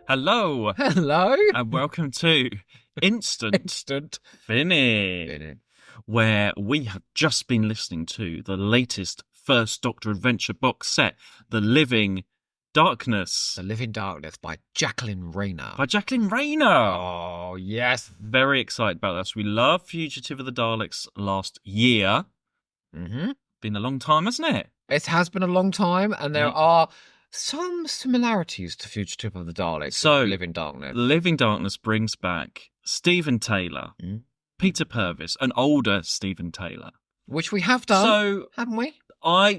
Hello. Hello. And welcome to Instant Finish, where we have just been listening to the latest First Doctor Adventure box set, The Living Darkness. The Living Darkness by Jacqueline Rayner. Oh, yes. Very excited about this. We love Fugitive of the Daleks last year. Mm-hmm. Been a long time, hasn't it? It has been a long time, and there are some similarities to Fugitive of the Daleks. So, Living Darkness. Living Darkness brings back Stephen Taylor, Peter Purvis, an older Stephen Taylor. Which we have done, So, haven't we?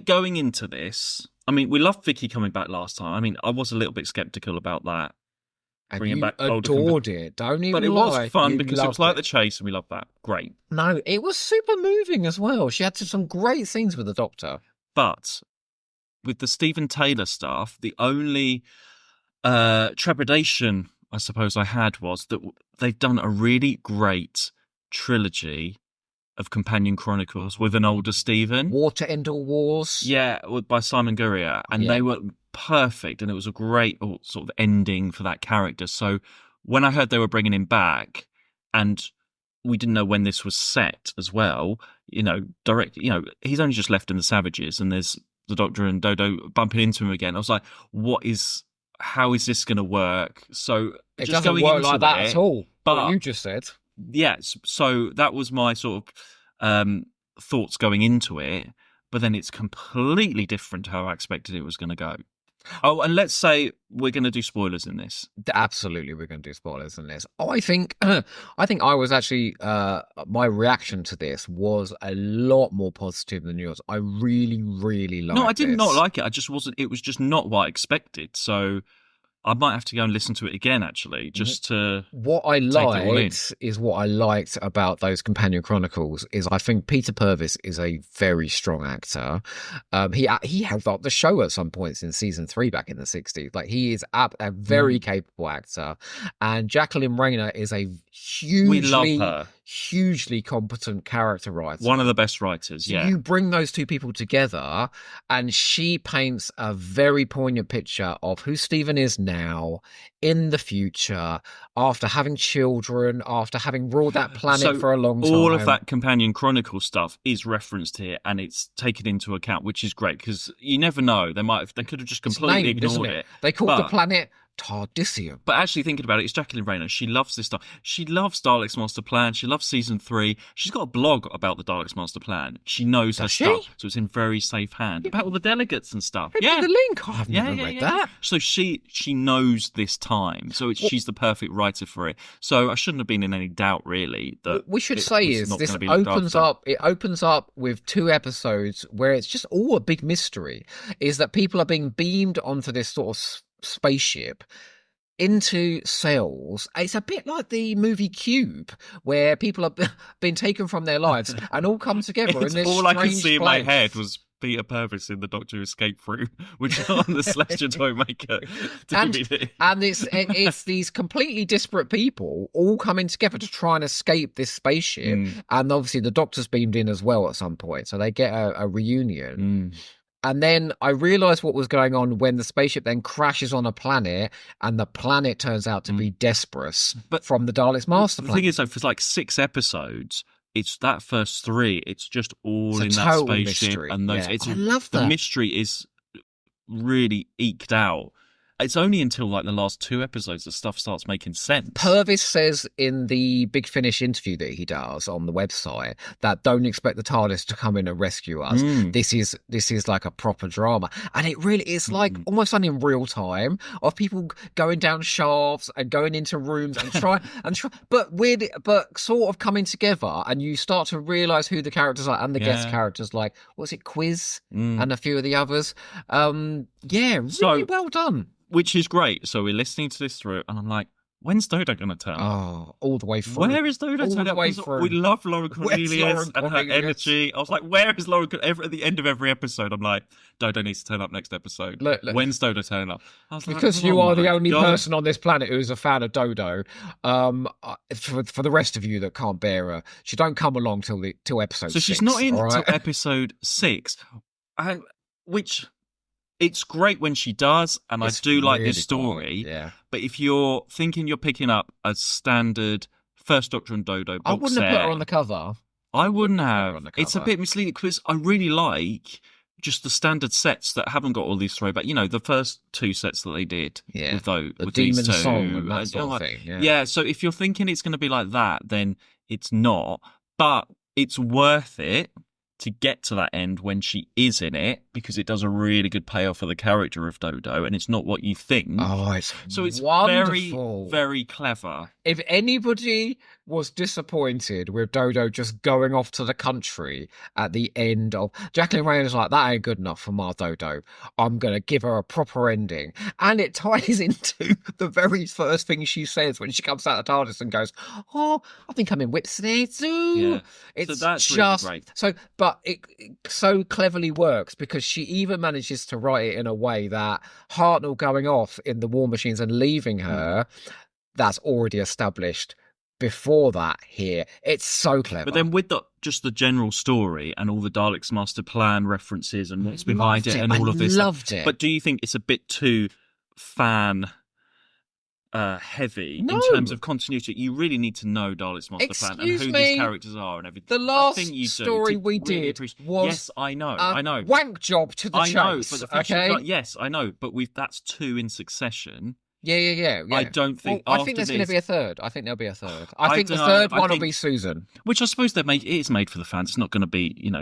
Going into this, I mean, we loved Vicky coming back last time. I mean, I was a little bit sceptical about that. And Bringing you back older adored it. Don't even But it lie. was fun You because it was loved like The Chase, and we loved that. Great. No, it was super moving as well. She had some great scenes with the Doctor. But with the Stephen Taylor stuff, the only trepidation I suppose I had was that they've done a really great trilogy of companion chronicles with an older Stephen. War to End All Wars. Yeah, by Simon Gurrier. And they were perfect, and it was a great sort of ending for that character. So when I heard they were bringing him back, and we didn't know when this was set as well, he's only just left in the Savages, and there's the Doctor and Dodo bumping into him again. I was like, how is this going to work? So it just doesn't going work into like that it, at all. But what you just said. Yes, so that was my sort of thoughts going into it. But then it's completely different to how I expected it was going to go. Oh, and let's say we're going to do spoilers in this. Absolutely, we're going to do spoilers in this. I think I was actually my reaction to this was a lot more positive than yours. I really, really liked it. No, I did not like it. I just wasn't. It was just not what I expected. So I might have to go and listen to it again, actually, just to what I liked is what I liked about those companion chronicles is I think Peter Purvis is a very strong actor. He held up the show at some points in season 3 back in the 60s. Like, he is a very capable actor, and Jacqueline Rayner is a hugely competent character writer. One of the best writers, so you bring those two people together, and she paints a very poignant picture of who Stephen is now, in the future, after having children, after having ruled that planet for a long time. All of that companion chronicle stuff is referenced here, and it's taken into account, which is great, because you never know. They could have just completely ignored it. They called the planet Tardisium. But actually thinking about it, it's Jacqueline Rayner. She loves this stuff. She loves Daleks Master Plan. She loves season 3. She's got a blog about the Daleks Master Plan. She knows her stuff, so it's in very safe hand. About all the delegates and stuff. The link. I haven't even read that. So she knows this time. So she's the perfect writer for it. So I shouldn't have been in any doubt, really. That what we should say is this opens up. It opens up with 2 episodes where it's just all a big mystery. Is that people are being beamed onto this sort of spaceship into cells. It's a bit like the movie Cube, where people have been taken from their lives and all come together in this all strange I could see place. in my head was Peter Purvis in the Doctor Who escape room, which is on the Celestial Toy Maker DVD. And it's these completely disparate people all coming together to try and escape this spaceship. And obviously the Doctor's beamed in as well at some point, so they get a reunion. And then I realised what was going on when the spaceship then crashes on a planet, and the planet turns out to be Desperus, but from the Daleks Master Plan. The thing is, though, for like 6 episodes, it's that first 3. It's just all in that spaceship, mystery. And those. I love that. The mystery is really eked out. It's only until like the last 2 episodes that stuff starts making sense. Purvis says in the Big Finish interview that he does on the website that don't expect the TARDIS to come in and rescue us. This is like a proper drama, and it really is like almost done in real time of people going down shafts and going into rooms and try but sort of coming together, and you start to realise who the characters are and the guest characters, like what's it, Quiz and a few of the others. Really well done. Which is great. So we're listening to this through, and I'm like, when's Dodo going to turn up? Oh, all the way through. Where is Dodo turning up? We love Laura Cornelius and her energy. I was like, where is Laura? At the end of every episode, I'm like, Dodo needs to turn up next episode. Look. When's Dodo turning up? I was because you are the only person on this planet who is a fan of Dodo. For the rest of you that can't bear her, she don't come along till episode 6. So she's not in until episode 6, which It's great when she does, and I It's do like this really cool. story. Yeah. But if you're thinking you're picking up a standard First Doctor and Dodo I box wouldn't have put her set, on the cover. I wouldn't Put her have. on the It's a cover. bit misleading because I really like just the standard sets that haven't got all these throwback. You know, the first two sets that they did Yeah. with those, The with these Demon two, Song and that sort of like, thing. Yeah. yeah. So if you're thinking it's going to be like that, then it's not. But it's worth it to get to that end when she is in it because it does a really good payoff for the character of Dodo, and it's not what you think. Oh, it's So it's wonderful. very, very clever. If anybody was disappointed with Dodo just going off to the country at the end of Jacqueline Rayner's like, that ain't good enough for my Dodo. I'm gonna give her a proper ending. And it ties into the very first thing she says when she comes out of the TARDIS and goes, oh, I think I'm in Whipsnade Zoo. Yeah. It's so that's just really great. so, but it so cleverly works because she even manages to write it in a way that Hartnell going off in the War Machines and leaving her, that's already established before that here. It's so clever. But then with just the general story and all the Daleks Master Plan references and what's behind it and all of this loved it. But do you think it's a bit too fan heavy No. in terms of continuity? You really need to know Daleks Master Plan and who Excuse me, these characters are and everything. The last I think you story we really did was yes, I know, a wank job to the I chase. know, but the thing okay? yes, I know, but that's two in succession. Yeah. I don't think. Well, I think there's going to be a third. I think there'll be a third. I think the third one will be Susan. Which I suppose it is made for the fans. It's not going to be,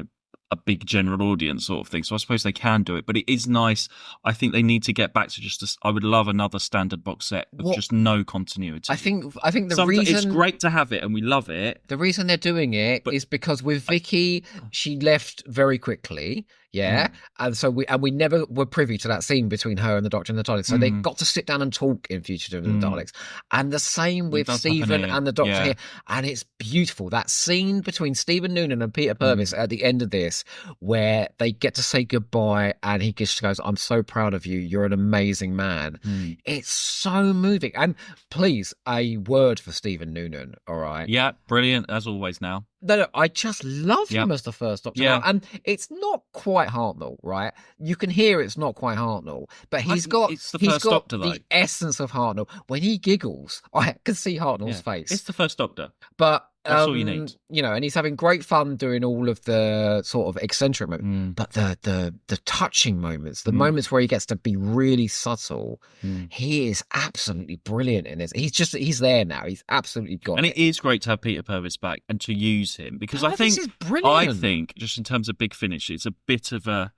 a big general audience sort of thing. So I suppose they can do it, but it is nice. I think they need to get back to I would love another standard box set with just no continuity. I think the reason it's great to have it and we love it. The reason they're doing it is because with Vicky, she left very quickly. Yeah. And so we never were privy to that scene between her and the Doctor and the Daleks. So they got to sit down and talk in Fugitive of the Daleks. And the same with Stephen and the Doctor here. And it's beautiful. That scene between Stephen Noonan and Peter Purvis at the end of this, where they get to say goodbye and he just goes, I'm so proud of you. You're an amazing man. It's so moving. And please, a word for Stephen Noonan. All right. Yeah. Brilliant as always now. No, I just love him as the first Doctor. Yeah. And it's not quite Hartnell, right? You can hear it's not quite Hartnell, but he's got the essence of Hartnell. When he giggles, I can see Hartnell's face. It's the first Doctor. But that's all you need. And he's having great fun doing all of the sort of eccentric moments. But the touching moments, the moments where he gets to be really subtle, he is absolutely brilliant in this. He's there now. He's absolutely got it. And it is great to have Peter Purvis back and to use him because I think just in terms of Big Finish, it's a bit of a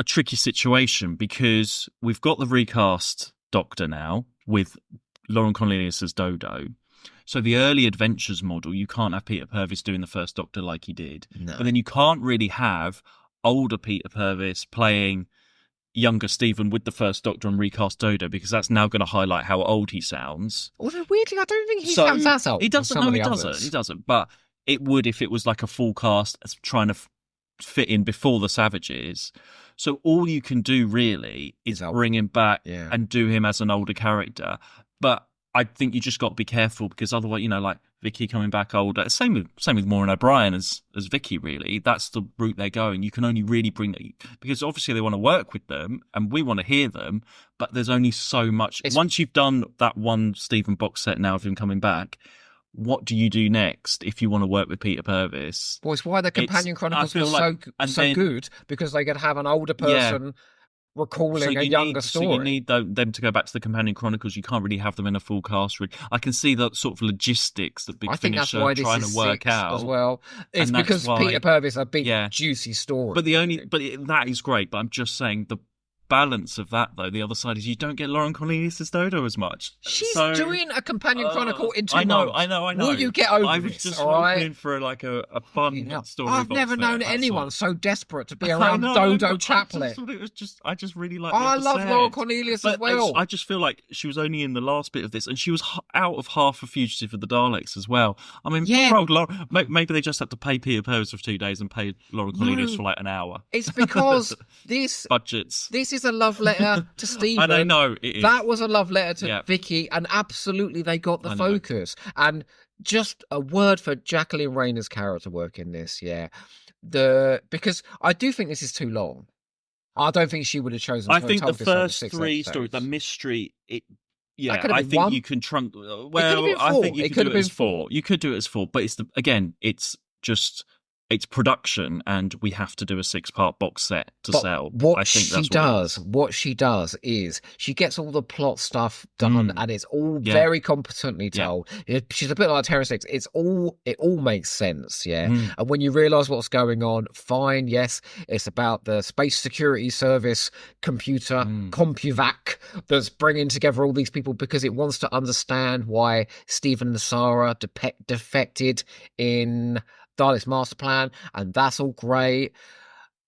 tricky situation because we've got the recast Doctor now with Lauren Cornelius as Dodo. So the early Adventures model, you can't have Peter Purvis doing the first Doctor like he did. No. But then you can't really have older Peter Purvis playing younger Stephen with the first Doctor and recast Dodo because that's now going to highlight how old he sounds. Although weirdly, I don't think he sounds that old. He doesn't. No, he doesn't. He doesn't. But it would if it was like a full cast trying to fit in before the Savages. So all you can do really is bring him back and do him as an older character. But I think you just got to be careful because otherwise, like Vicky coming back older. Same with Maureen O'Brien as Vicky. Really, that's the route they're going. You can only really bring because obviously they want to work with them and we want to hear them. But there's only so much. Once you've done that one Stephen box set now of him coming back, what do you do next if you want to work with Peter Purvis? Well, it's why the Companion Chronicles were so good because they could have an older person. Recalling a younger story. So you need them to go back to the Companion Chronicles. You can't really have them in a full cast. I can see the sort of logistics that Big Finish are trying to work out as well. It's because Peter Purvis a big juicy story. But that is great. But I'm just saying the balance of that though, the other side is you don't get Lauren Cornelius as Dodo as much. She's doing a Companion Chronicle in 2 months. I know. Will you get over I was just hoping for like a fun story. I've never known anyone so desperate to be around Dodo Chaplet. I just really like. I love Lauren Cornelius as well. I just feel like she was only in the last bit of this, and she was out of half a Fugitive of the Daleks as well. I mean, poor old Lauren. Maybe they just had to pay Peter Purvis for 2 days and pay Lauren Cornelius for like an hour. It's because this budgets. This is a love letter to Stephen. I know it is. That was a love letter to Vicky, and absolutely they got the focus. And just a word for Jacqueline Rayner's character work in this, because I do think this is too long. I don't think she would have chosen I to think tell the this over first 6 three stories, the episodes. mystery, That yeah, could have I been think one. you can trunk. It could have Well, been I four. think you It could could do have it been as four. four. You could do it as four, but it's just it's production, and we have to do a 6-part box set to But sell. I what think she that's what it is. does, what she does is she gets all the plot stuff done, Mm, and it's all yeah, very competently yeah. told. She's a bit like Terror Six. It all makes sense, yeah. Mm, And when you realise what's going on, fine, yes, it's about the Space Security Service computer mm, CompuVac that's bringing together all these people because it wants to understand why Stephen and Sarah defected in Dalek's master plan, and that's all great.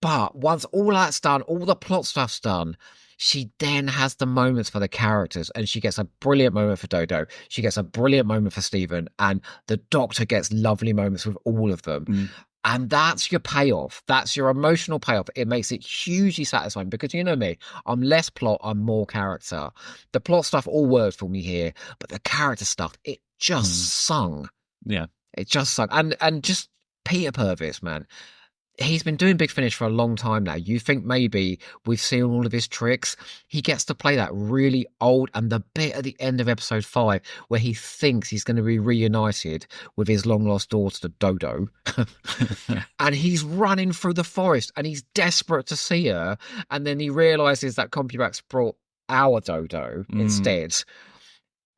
But once all that's done, all the plot stuff's done, she then has the moments for the characters, and she gets a brilliant moment for Dodo. She gets a brilliant moment for Stephen, and the Doctor gets lovely moments with all of them. mm, And that's your payoff. That's your emotional payoff. It makes it hugely satisfying because you know me, I'm less plot, I'm more character. The plot stuff all works for me here, but the character stuff, it just mm. sung. Yeah. It just sung. And just Peter Purvis, man, he's been doing Big Finish for a long time now. You think maybe we've seen all of his tricks. He gets to play that really old, and the bit at the end of episode 5 where he thinks he's going to be reunited with his long lost daughter Dodo. And he's running through the forest and he's desperate to see her. And then he realizes that CompuVac's brought our Dodo instead.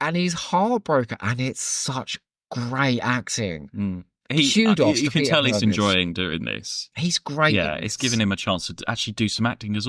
And he's heartbroken, and it's such great acting. Kudos You to can Peter tell he's Purvis. enjoying doing this. He's great. Yeah, it's giving him a chance to actually do some acting. Because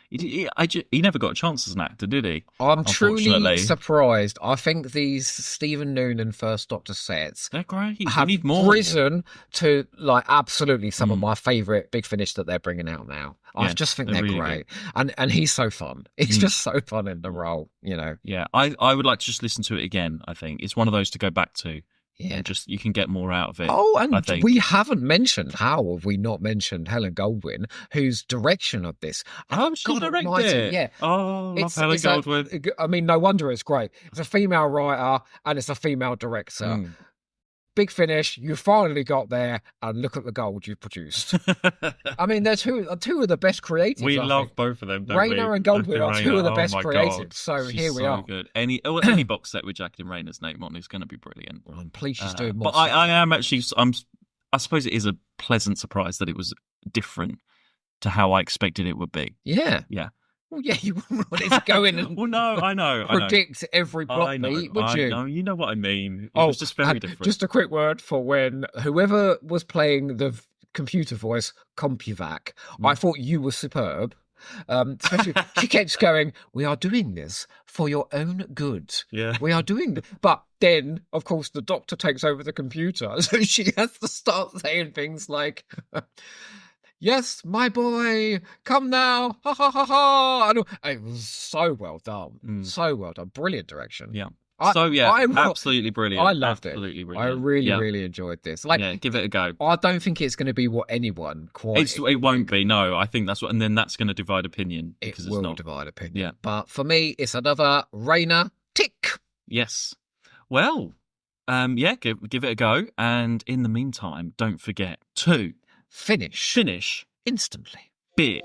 he never got a chance as an actor, did he? I'm truly Unfortunately. surprised. I think these Stephen Noonan First Doctor sets They're great. We have need more. risen to like absolutely some of my favourite Big Finish that they're bringing out now. I Yeah, just think they're they're really great, and he's so fun. He's just so fun in the role, you know. Yeah, I would like to just listen to it again. I think it's one of those to go back to. Yeah. And just you can get more out of it. Oh, and I think. we haven't mentioned, how have we not mentioned Helen Goldwyn, whose direction of this? Oh, she directed it. Yeah. Oh, love Helen Goldwyn. I mean, no wonder it's great. It's a female writer and it's a female director. Big Finish, you finally got there, and look at the gold you've produced. I mean, they're two of the best creatives. We love both of them, don't Rayner we? and Goldwyn are two of the best creatives. God. So She's here we so are. Good. Any box set with Jacqueline Rayner's name on is going to be brilliant. Well, I'm pleased she's doing more. But I am actually. I suppose it is a pleasant surprise that it was different to how I expected it would be. Yeah. Yeah. Well, yeah, you wouldn't want it to go in and well, no, I know. predict every plot beat, would you? No, you know what I mean. It was just very different. Just a quick word for when whoever was playing the computer voice, CompuVac, I thought you were superb. Especially, she keeps going, "We are doing this for your own good. Yeah, we are doing this." But then, of course, the Doctor takes over the computer, so she has to start saying things like, "Yes, my boy, come now, ha ha ha ha!" And it was so well done, so well done, brilliant direction. Yeah. Absolutely brilliant. I loved absolutely it. Brilliant. I really enjoyed this. Like, give it a go. I don't think it's going to be what anyone quite. It won't be. No, I think and then that's going to divide opinion. It will divide opinion. Yeah, but for me, it's another Rayner tick. Yes. Well, give it a go, and in the meantime, don't forget to finish instantly big.